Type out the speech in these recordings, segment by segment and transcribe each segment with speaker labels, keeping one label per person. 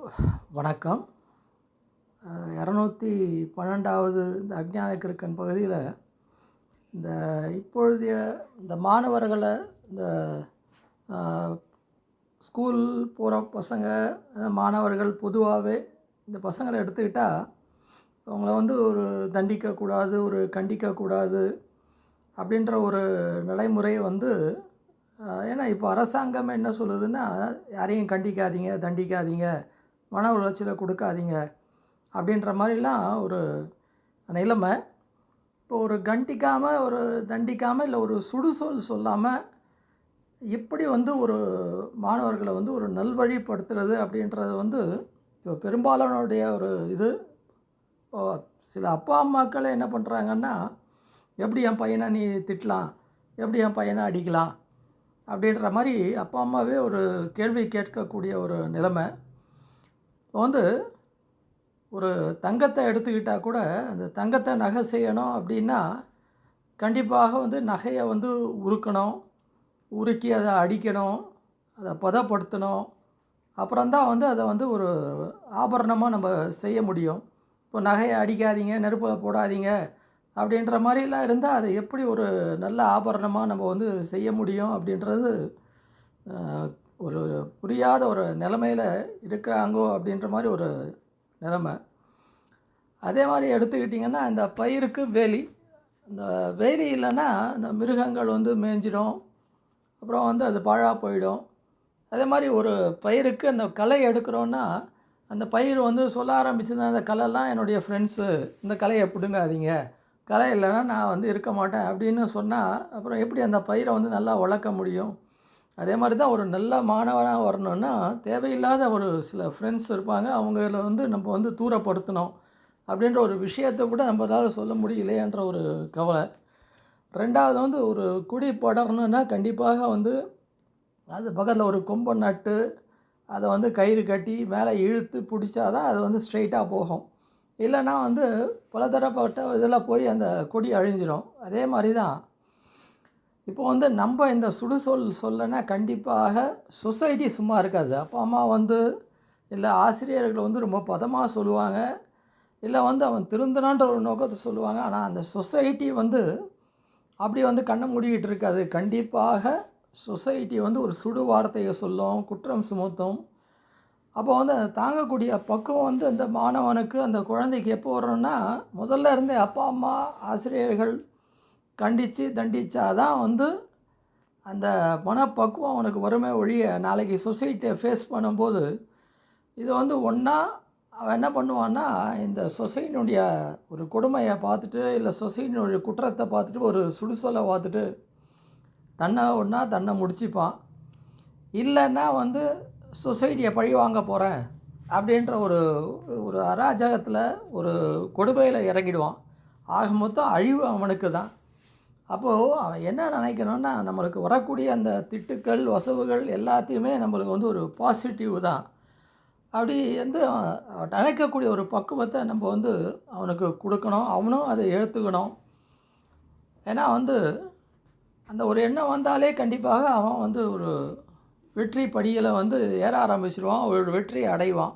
Speaker 1: வணக்கம். 212வது இந்த அஞ்ஞான கிறுக்கன் பகுதியில் இந்த இப்பொழுதைய இந்த மாணவர்களை இந்த ஸ்கூல் போகிற பசங்க மாணவர்கள் பொதுவாகவே இந்த பசங்களை எடுத்துக்கிட்டால் அவங்கள ஒரு தண்டிக்கக்கூடாது, ஒரு கண்டிக்கக்கூடாது அப்படின்ற ஒரு நடைமுறை ஏன்னா இப்போ அரசாங்கம் என்ன சொல்லுதுன்னா, யாரையும் கண்டிக்காதீங்க, தண்டிக்காதீங்க, மன உளைச்சலை கொடுக்காதீங்க அப்படின்ற மாதிரிலாம் ஒரு நிலைமை. இப்போ ஒரு கண்டிக்காமல், ஒரு தண்டிக்காமல், இல்லை ஒரு சுடுசொல் சொல்லாமல் எப்படி ஒரு மாணவர்களை ஒரு நல்வழிப்படுத்துறது அப்படின்றது இப்போ பெரும்பாலானுடைய ஒரு இது. சில அப்பா அம்மாக்களை என்ன பண்ணுறாங்கன்னா, எப்படி என் பையனை நீ திட்டலாம், எப்படி என் பையனை அடிக்கலாம் அப்படின்ற மாதிரி அப்பா அம்மாவே ஒரு கேள்வி கேட்கக்கூடிய ஒரு நிலைமை. இப்போ ஒரு தங்கத்தை எடுத்துக்கிட்டால் கூட அந்த தங்கத்தை நகை செய்யணும் அப்படின்னா கண்டிப்பாக நகையை உருக்கணும், உருக்கி அதை அடிக்கணும், அதை பதப்படுத்தணும். அப்புறம்தான் அதை ஒரு ஆபரணமாக நம்ம செய்ய முடியும். இப்போ நகையை அடிக்காதீங்க, நெருப்பில் போடாதீங்க அப்படின்ற மாதிரிலாம் இருந்தால் அதை எப்படி ஒரு நல்ல ஆபரணமாக நம்ம செய்ய முடியும் அப்படின்றது ஒரு புரியாத ஒரு நிலைமையில் இருக்கிறாங்கோ அப்படின்ற மாதிரி ஒரு நிலைமை. அதே மாதிரி எடுத்துக்கிட்டிங்கன்னா, இந்த பயிருக்கு வேலி, இந்த வேலி இல்லைன்னா இந்த மிருகங்கள் மேய்ஞ்சிடும், அப்புறம் அது பாழாக போயிடும். அதே மாதிரி ஒரு பயிருக்கு அந்த களை எடுக்கிறோன்னா அந்த பயிர் சொல்ல ஆரம்பிச்சதுன்னா, அந்த களைலாம் என்னுடைய ஃப்ரெண்ட்ஸு, இந்த களையை பிடுங்காதீங்க, களை இல்லைன்னா நான் இருக்க மாட்டேன் அப்படின்னு சொன்னால் அப்புறம் எப்படி அந்த பயிரை நல்லா வளர்க்க முடியும்? அதே மாதிரி தான் ஒரு நல்ல மாணவனாக வரணுன்னா தேவையில்லாத ஒரு சில ஃப்ரெண்ட்ஸ் இருப்பாங்க, அவங்கள நம்ம தூரப்படுத்தணும் அப்படின்ற ஒரு விஷயத்தை கூட நம்மளால் சொல்ல முடியலையன்ற ஒரு கவலை. ரெண்டாவது ஒரு குடி படரணுன்னா கண்டிப்பாக அது பக்கத்தில் ஒரு கொம்பை நட்டு அதை கயிறு கட்டி மேலே இழுத்து பிடிச்சா தான் அது ஸ்ட்ரெயிட்டாக போகும். இல்லைன்னா பலதரப்பட்ட இதில் போய் அந்த கொடி அழிஞ்சிடும். அதே மாதிரி தான் இப்போ நம்ம இந்த சுடுசொல் சொல்லனா கண்டிப்பாக சொசைட்டி சும்மா இருக்காது. அப்பா அம்மா இல்லை ஆசிரியர்கள் ரொம்ப பதமாக சொல்லுவாங்க, இல்லை அவன் திருந்தனான்ற ஒரு நோக்கத்தை சொல்லுவாங்க. ஆனால் அந்த சொசைட்டி அப்படி கண்ணை மூடிக்கிட்டு இருக்காது. கண்டிப்பாக சொசைட்டி ஒரு சுடு வார்த்தையை சொல்லும், குற்றம் சுமத்தும். அப்போ அதை தாங்கக்கூடிய பக்குவம் அந்த மாணவனுக்கு, அந்த குழந்தைக்கு எப்போ வரணும்னா, முதல்ல இருந்தே அப்பா அம்மா ஆசிரியர்கள் கண்டித்து தண்டித்தாதான் அந்த மனப்பக்குவம் அவனுக்கு வருமே ஒழிய, நாளைக்கு சொசைட்டியை ஃபேஸ் பண்ணும்போது இது ஒன்றா அவன் என்ன பண்ணுவான்னா, இந்த சொசைட்டினுடைய ஒரு கொடுமையை பார்த்துட்டு, இல்லை சொசைட்டினுடைய குற்றத்தை பார்த்துட்டு, ஒரு சுடுசொலை பார்த்துட்டு தன்னை முடிச்சுப்பான். இல்லைன்னா சொசைட்டியை பழி வாங்க போகிறேன் அப்படின்ற ஒரு அராஜகத்தில், ஒரு கொடுமையில் இறங்கிடுவான். ஆக மொத்தம் அழிவு அவனுக்கு தான். அப்போது அவன் என்ன நினைக்கணும்னா, நம்மளுக்கு வரக்கூடிய அந்த திட்டுக்கள், வசவுகள் எல்லாத்தையுமே நம்மளுக்கு ஒரு பாசிட்டிவ் தான். அப்படி நினைக்கக்கூடிய ஒரு பக்குவத்தை நம்ம அவனுக்கு கொடுக்கணும். அவனும் அதை எடுத்துக்கணும். ஏன்னா அந்த ஒரு எண்ணம் வந்தாலே கண்டிப்பாக அவன் ஒரு வெற்றி படியில் ஏற ஆரம்பிச்சிடுவான், ஒரு வெற்றியை அடைவான்.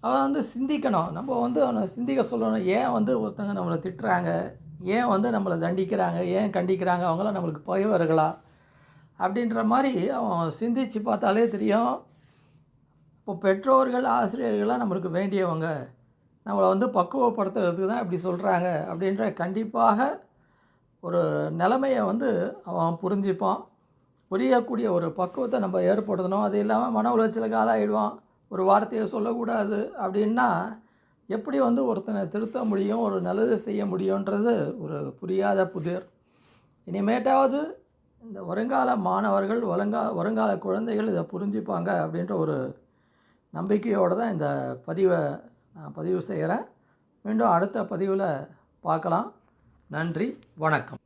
Speaker 1: அவன் சிந்திக்கணும். நம்ம அவனை சிந்திக்க சொல்லணும். ஏன் ஒருத்தங்க நம்மளை திட்டுறாங்க, ஏன் நம்மளை தண்டிக்கிறாங்க, ஏன் கண்டிக்கிறாங்க, அவங்களாம் நம்மளுக்கு பகைவர்களா அப்படின்ற மாதிரி அவன் சிந்தித்து பார்த்தாலே தெரியும். இப்போ பெற்றோர்கள், ஆசிரியர்கள்லாம் நம்மளுக்கு வேண்டியவங்க, நம்மளை பக்குவப்படுத்துறதுக்கு தான் இப்படி சொல்கிறாங்க அப்படின்ற கண்டிப்பாக ஒரு நிலைமையை அவன் புரிஞ்சுப்பான். புரியக்கூடிய ஒரு பக்குவத்தை நம்ம ஏற்படுத்தணும். அது இல்லாமல் மன உளைச்சலுக்கு ஆளாகிடுவான். ஒரு வார்த்தையை சொல்லக்கூடாது அப்படின்னா எப்படி ஒருத்தனை திருத்த முடியும், ஒரு நல்லது செய்ய முடியுன்றது ஒரு புரியாத புதிர். இனிமேட்டாவது இந்த வருங்கால மாணவர்கள், வருங்கால குழந்தைகள் இதை புரிஞ்சுப்பாங்க அப்படின்ற ஒரு நம்பிக்கையோடு தான் இந்த பதிவை நான் பதிவு செய்கிறேன். மீண்டும் அடுத்த பதிவில் பார்க்கலாம். நன்றி, வணக்கம்.